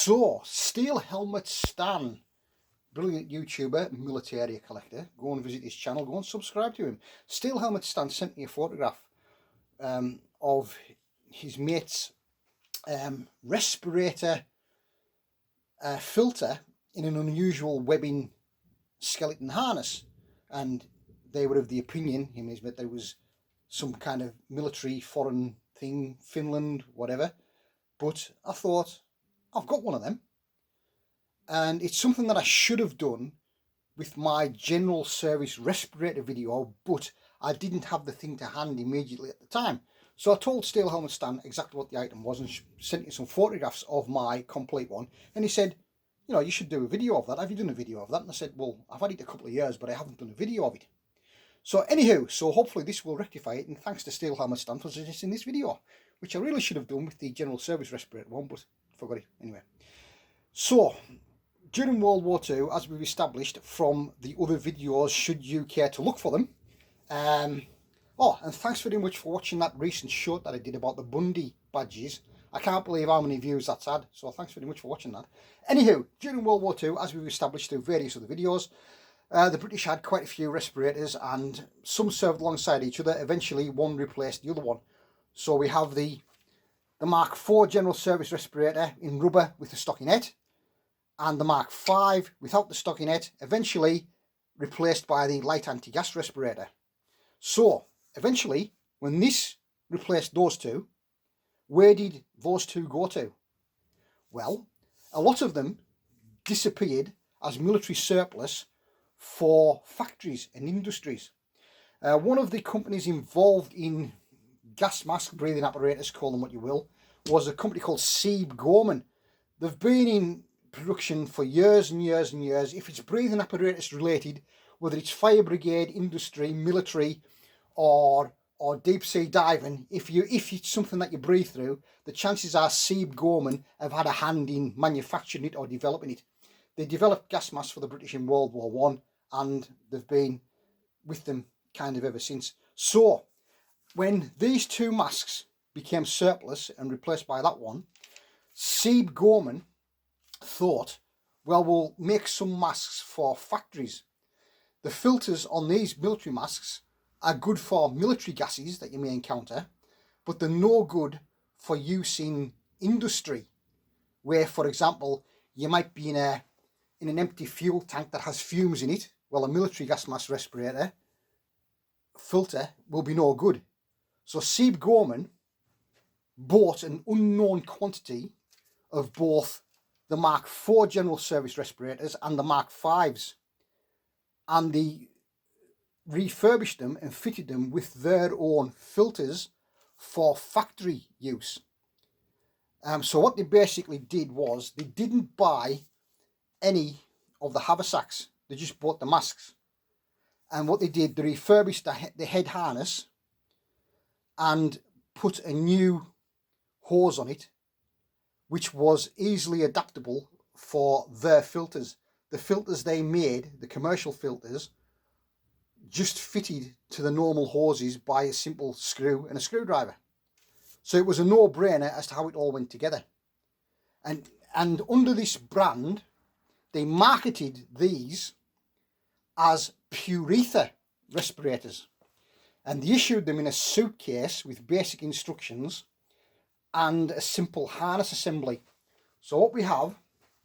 So, Steel Helmet Stan, brilliant YouTuber, Militaria collector. Go and visit his channel, go and subscribe to him. Steel Helmet Stan sent me a photograph of his mate's respirator filter in an unusual webbing skeleton harness. And they were of the opinion, him and his mate, there was some kind of military foreign thing, Finland, whatever. But I thought, I've got one of them. And it's something that I should have done with my general service respirator video, but I didn't have the thing to hand immediately at the time. So I told Steel Helmet Stan exactly what the item was and sent him some photographs of my complete one. And he said, you know, you should do a video of that. Have you done a video of that? And I said, well, I've had it a couple of years, but I haven't done a video of it. So anywho, so hopefully this will rectify it. And thanks to Steel Helmet Stan for suggesting this video, which I really should have done with the general service respirator one, but forgot it anyway. So, during World War II, as we've established from the other videos, should you care to look for them. Oh, and thanks very much for watching that recent short that I did about the Bundy badges. I can't believe how many views that's had, so thanks very much for watching that. Anywho, during World War II, as we've established through various other videos, the British had quite a few respirators and some served alongside each other. Eventually, one replaced the other one. So we have the Mark IV General Service Respirator in rubber with the stockinette, and the Mark V without the stockinette, eventually replaced by the light anti-gas respirator. So, eventually, when this replaced those two, where did those two go to? Well, a lot of them disappeared as military surplus for factories and industries. One of the companies involved in gas mask breathing apparatus, call them what you will, was a company called Siebe Gorman. They've been in production for years and years and years. If it's breathing apparatus related, whether it's fire brigade, industry, military, or deep sea diving, if it's something that you breathe through, the chances are Siebe Gorman have had a hand in manufacturing it or developing it. They developed gas masks for the British in World War I, and they've been with them kind of ever since. So, when these two masks became surplus and replaced by that one, Siebe Gorman thought, well, we'll make some masks for factories. The filters on these military masks are good for military gases that you may encounter, but they're no good for use in industry, where, for example, you might be in an empty fuel tank that has fumes in it. Well, a military gas mask respirator filter will be no good. So Siebe Gorman bought an unknown quantity of both the Mark IV General Service respirators and the Mark Vs, and they refurbished them and fitted them with their own filters for factory use. So what they basically did was they didn't buy any of the haversacks, they just bought the masks. And what they did, they refurbished the head harness and put a new hose on it, which was easily adaptable for their filters. The filters they made, the commercial filters, just fitted to the normal hoses by a simple screw and a screwdriver. So it was a no-brainer as to how it all went together. And under this brand, they marketed these as puretha respirators. And they issued them in a suitcase with basic instructions and a simple harness assembly. So what we have,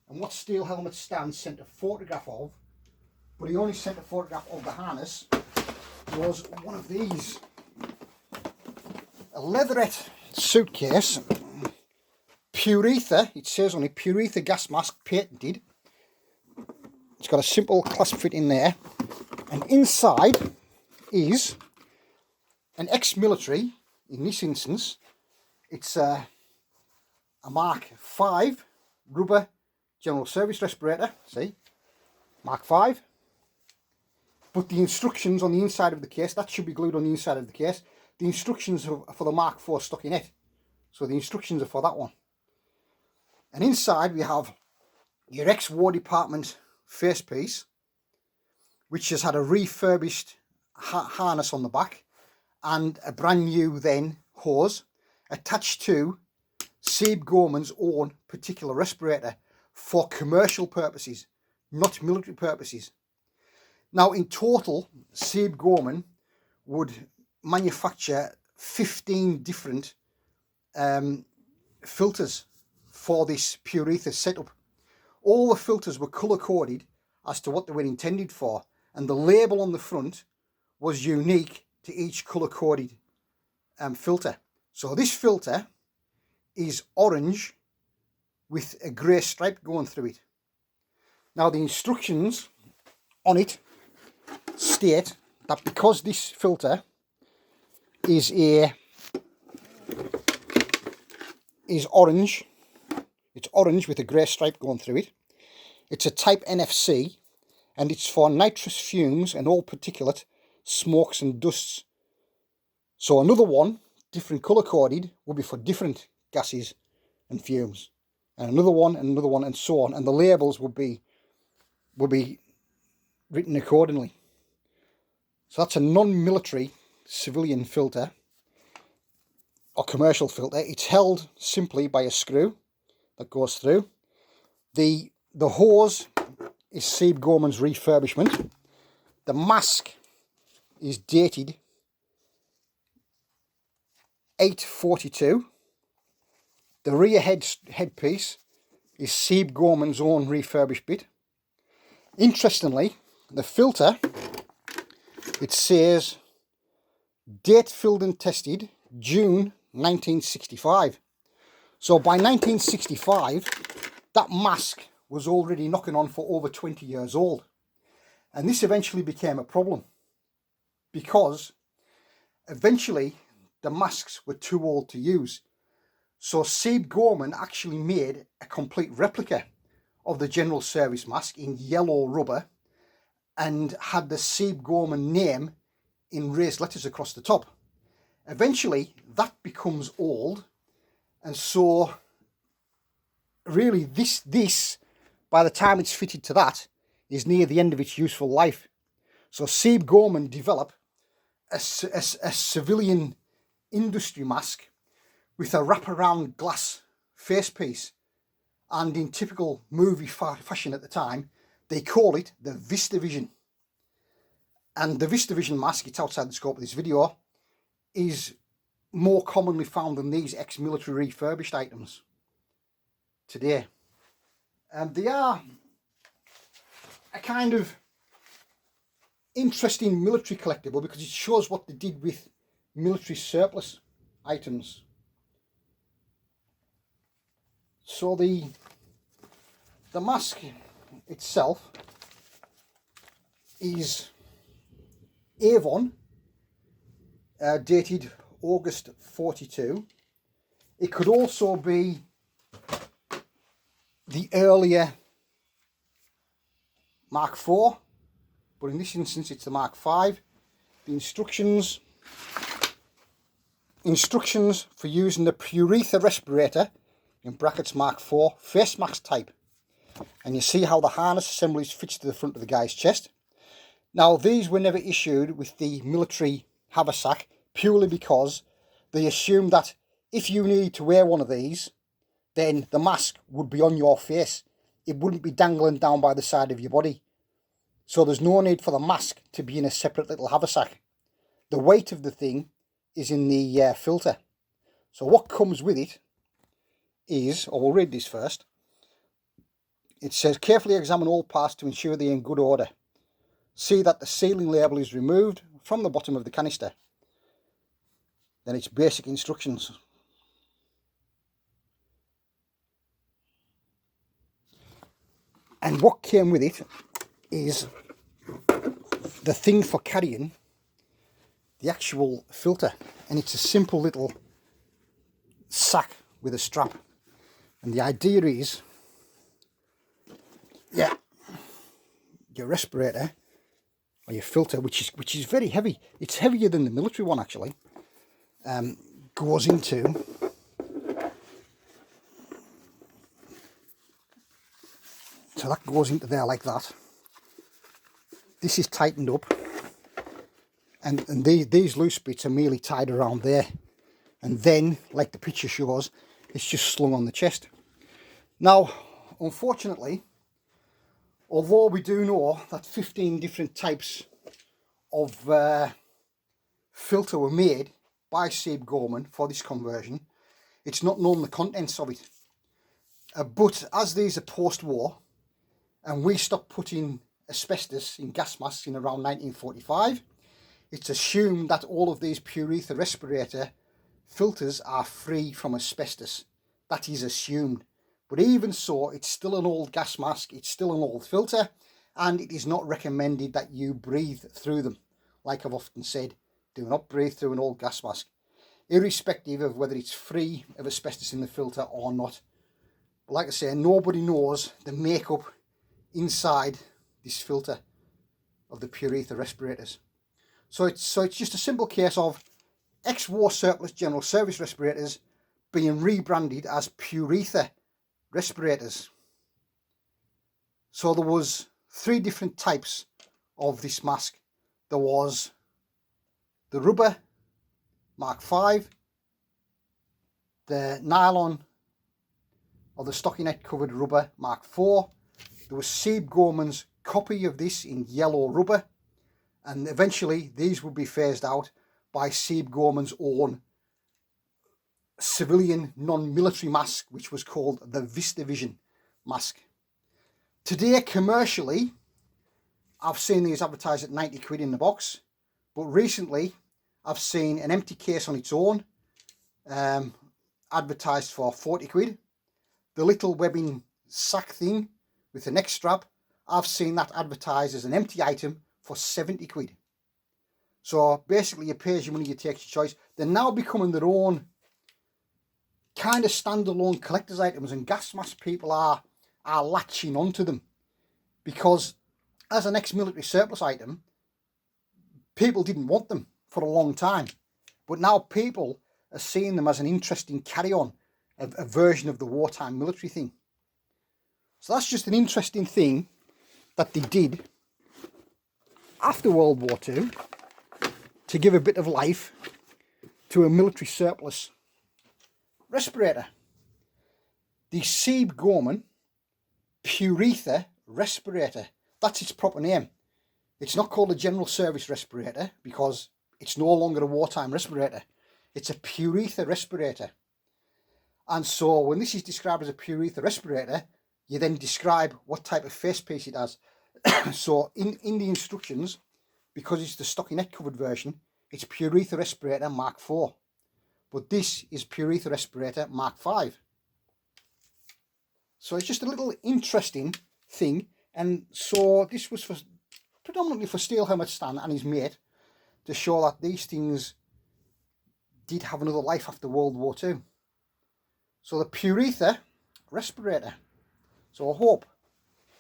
and what Steel Helmet Stan sent a photograph of, but he only sent a photograph of the harness, was one of these. A leatherette suitcase, puretha, it says on it, puretha gas mask, patented. It's got a simple clasp fit in there, and inside is an ex-military, in this instance, it's a Mark V rubber general service respirator, see, Mark V. But the instructions on the inside of the case, that should be glued on the inside of the case. The instructions are for the Mark IV stockinette. So the instructions are for that one. And inside we have your ex-War Department facepiece, which has had a refurbished harness on the back and a brand new then hose attached to Siebe Gorman's own particular respirator. for commercial purposes, not military purposes. Now in total, Siebe Gorman would manufacture 15 different filters for this puretha setup. All the filters were colour coded as to what they were intended for, and the label on the front was unique to each colour coded filter. So this filter is orange with a grey stripe going through it. Now the instructions on it state that because this filter is orange, it's orange with a grey stripe going through it. It's a type NFC, and it's for nitrous fumes and all particulate smokes and dusts. So another one, different colour coded, will be for different gases and fumes, and another one, and so on, and the labels will be written accordingly. So that's a non-military civilian filter or commercial filter. It's held simply by a screw that goes through. The hose is Siebe Gorman's refurbishment. The mask is dated 842. The rear headpiece is Siebe Gorman's own refurbished bit. Interestingly, the filter, it says date filled and tested June 1965. So by 1965, that mask was already knocking on for over 20 years old. And this eventually became a problem because eventually the masks were too old to use. So Siebe Gorman actually made a complete replica of the general service mask in yellow rubber and had the Siebe Gorman name in raised letters across the top. Eventually that becomes old, and so really this by the time it's fitted to that is near the end of its useful life. So Siebe Gorman developed a civilian industry mask with a wraparound glass facepiece, and in typical movie fashion at the time, they call it the VistaVision. And the VistaVision mask, it's outside the scope of this video, is more commonly found than these ex-military refurbished items today. And they are a kind of interesting military collectible because it shows what they did with military surplus items. So the mask itself is Avon, dated August 42. It could also be the earlier Mark IV, but in this instance it's the Mark V. The instructions for using the puretha respirator, in brackets Mark IV, face mask type. And you see how the harness assemblies fits to the front of the guy's chest. Now these were never issued with the military haversack purely because they assumed that if you needed to wear one of these, then the mask would be on your face. It wouldn't be dangling down by the side of your body. So there's no need for the mask to be in a separate little haversack. The weight of the thing is in the filter. So what comes with it is, or we'll read this first. It says, carefully examine all parts to ensure they're in good order. See that the sealing label is removed from the bottom of the canister. Then it's basic instructions. And what came with it is the thing for carrying the actual filter. And it's a simple little sack with a strap. And the idea is, yeah, your respirator or your filter, which is very heavy. It's heavier than the military one actually. Goes into so that goes into there like that. This is tightened up, and these loose bits are merely tied around there, and then, like the picture shows, it's just slung on the chest. Now, unfortunately, although we do know that 15 different types of filter were made by Siebe Gorman for this conversion, it's not known the contents of it. But as these are post-war, and we stopped putting asbestos in gas masks in around 1945, it's assumed that all of these puretha respirator filters are free from asbestos. That is assumed. But even so, it's still an old gas mask, it's still an old filter, and it is not recommended that you breathe through them. Like I've often said, do not breathe through an old gas mask, irrespective of whether it's free of asbestos in the filter or not. But like I say, nobody knows the makeup inside this filter of the puretha respirators. So it's just a simple case of ex-war surplus general service respirators being rebranded as puretha respirators. So there was 3 different types of this mask. There was the rubber Mark 5, the nylon or the stockinette covered rubber Mark 4. There was Siebe Gorman's copy of this in yellow rubber, and eventually these would be phased out by Siebe Gorman's own civilian non-military mask, which was called the VistaVision mask. Today, commercially, I've seen these advertised at 90 quid in the box, but recently I've seen an empty case on its own advertised for 40 quid. The little webbing sack thing with the neck strap, I've seen that advertised as an empty item for 70 quid. So basically you pay your money, you take your choice. They're now becoming their own kind of standalone collector's items, and gas mask people are latching onto them, because as an ex-military surplus item, people didn't want them for a long time, but now people are seeing them as an interesting carry-on, a version of the wartime military thing. So that's just an interesting thing that they did after World War II to give a bit of life to a military surplus respirator. The Siebe Gorman puretha respirator. That's its proper name. It's not called a general service respirator because it's no longer a wartime respirator. It's a puretha respirator. And so when this is described as a puretha respirator, you then describe what type of facepiece it has. So in the instructions, because it's the stockinette covered version, it's puretha respirator Mark 4. But this is puretha respirator Mark 5. So it's just a little interesting thing. And so this was predominantly for Steel Helmet Stan and his mate, to show that these things did have another life after World War II. So the puretha respirator. So I hope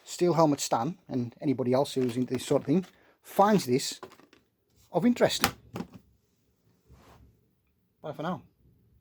Steel Helmet Stan and anybody else who's into this sort of thing finds this of interest. Bye for now.